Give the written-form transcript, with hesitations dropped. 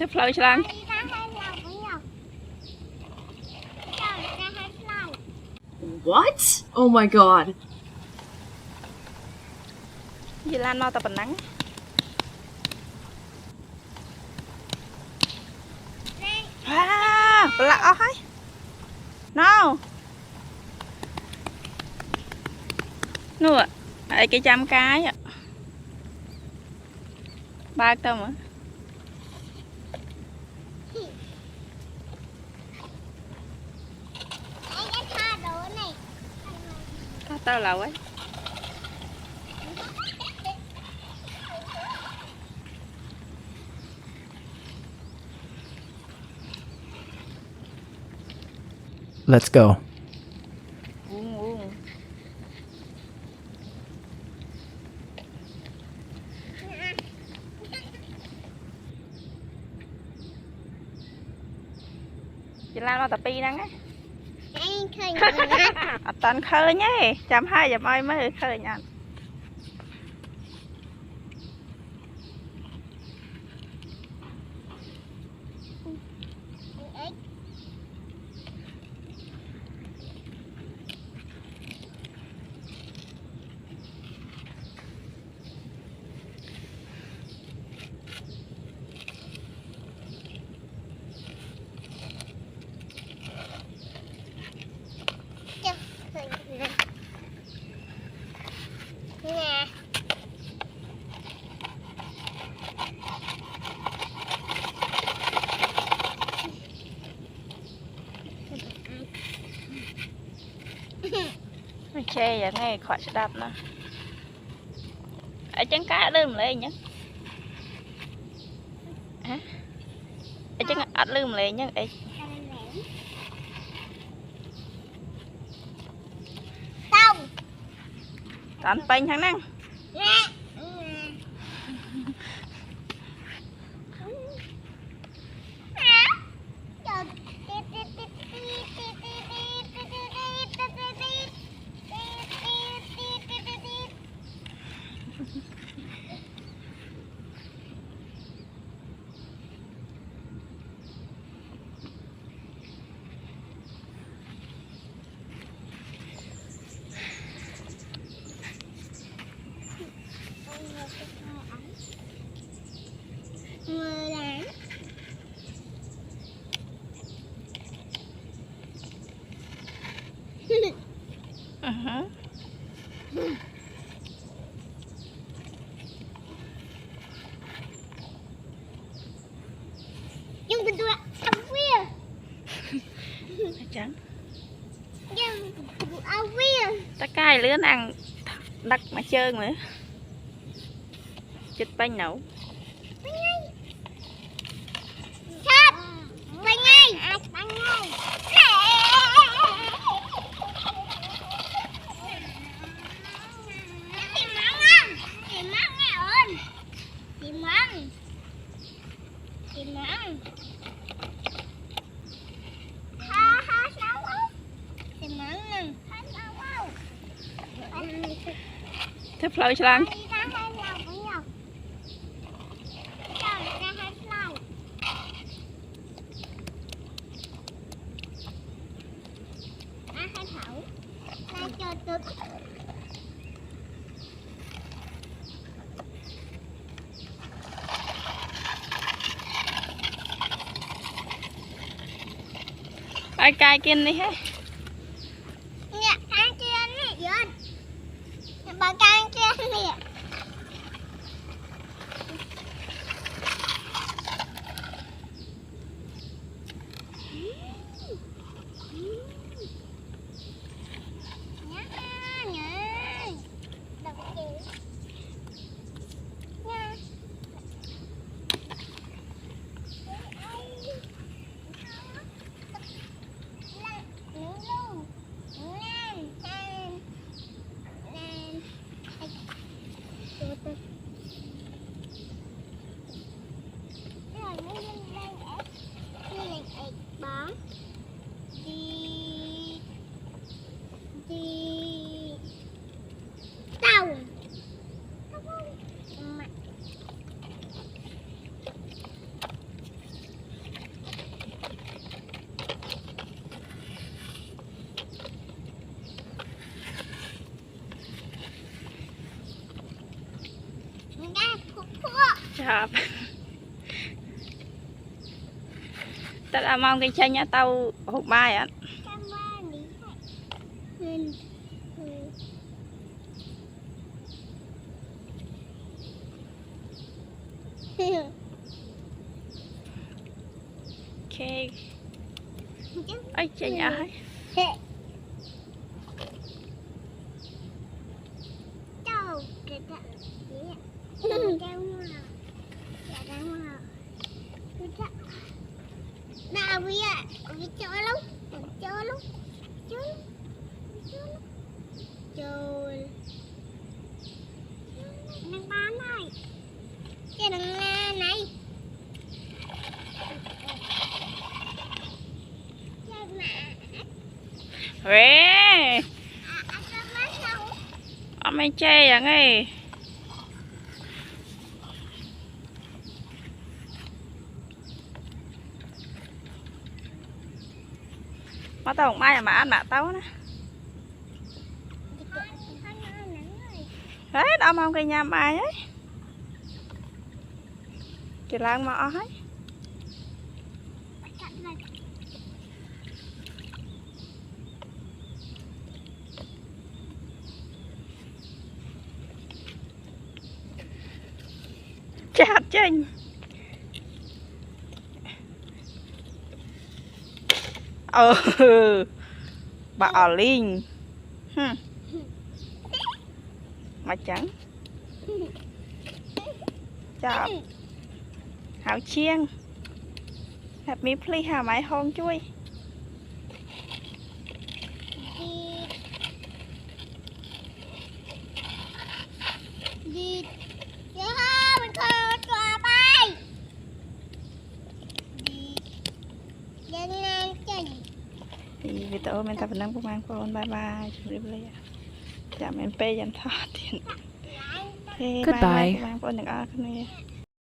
Thế phơi cho lăng. What? Oh my god. Gì lan mau tập bản nắng. À, lạ hết. No. Nè, ai cái trăm cái ạ. Ba tao mà. Tao lâu ấy. Let's go. Chị Lan tập pi năng á. Tận khơi nhé, 120 dặm ơi mới khơi nha. Chê vậy nghe khỏi sẽ đập nè. Ở chân cá lưm lên nhá. Hả? Ở chân ạch lưm lên nhá. Tông. Tận pin thằng năng. Nhưng bên tôi ăn quê. Trắng. Nhưng ăn quê. Ta cay lứa ăn đặt mà trơn nữa. Chích bánh nấu. Sắp. Bánh ngay. Bánh ngay. Tìm mắm không? Tìm mắm nghe ơn. Tìm mắm. Tìm mắm. Ha ha sao không? Tìm mắm nè. Ha sao không? Thế phơi cho lăng. Ai cay kiên đi hết. Nè, ăn kia nè, dọn. Bà ăn kia nè. chập ta đã mong cái chanh á tao hộp bài á Cam ba đi Hên ok ấy chanh á ấy Đâu cái đó Đâu mà Đâu mà Nào bây giờ Bây giờ lúc Chơi lúc Chơi lúc Chơi Đang bán này Chơi đằng này Chơi mà Ê Sao bán đâu ông anh chê vậy nghe mà tao không mai mà ăn mạ tao nè đấy đâu mong cái nhà bài ấy chị lang mọ ấy chặt chênh bà Linh mà trắng chọc hảo chiên hạt mi pli hào máy hôn chui Đi Đi mình còn trò bay Đi Dân nang chân thì vì tôi mình tập năng của mang con bye bye chúng đi bây giờ chạm mình pe dần thọ tiền Goodbye. mang con đừng ăn cái này